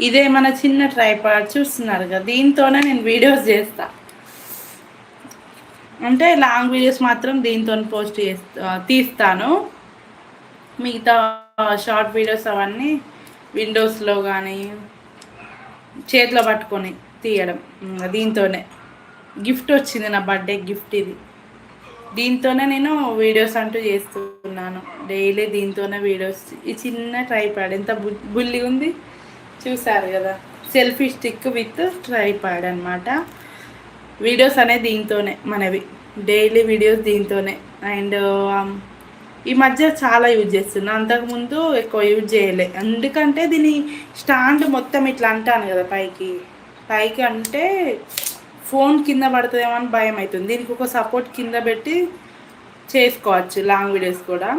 ఇదే మన చిన్న ట్రైపాడ్ చూస్తున్నారు కదా, దీంతోనే నేను వీడియోస్ చేస్తా. అంటే లాంగ్ వీడియోస్ మాత్రం దీంతో పోస్ట్ తీస్తాను. మిగతా షార్ట్ వీడియోస్ అవన్నీ విండోస్లో కానీ చేతిలో పట్టుకొని తీయడం. దీంతోనే గిఫ్ట్ వచ్చింది, నా బర్త్డే గిఫ్ట్ ఇది. దీంతోనే నేను వీడియోస్ అంటూ చేస్తున్నాను డైలీ. దీంతోనే వీడియోస్. ఈ చిన్న ట్రైపాడ్ ఎంత బుల్లి ఉంది చూసారు కదా, సెల్ఫీ స్టిక్ విత్ ట్రైపాడ్ అనమాట. వీడియోస్ అనేది దీంతోనే మనవి, డైలీ వీడియోస్ దీంతోనే. అండ్ ఈ మధ్య చాలా యూజ్ చేస్తున్నా, అంతకుముందు ఎక్కువ యూజ్ చేయలే. ఎందుకంటే దీని స్టాండ్ మొత్తం ఇట్లా అంటాను కదా, పైకి పైకి అంటే ఫోన్ కింద పడుతుందేమో అని భయం అవుతుంది. దీనికి ఒక సపోర్ట్ కింద పెట్టి చేసుకోవచ్చు లాంగ్ వీడియోస్ కూడా.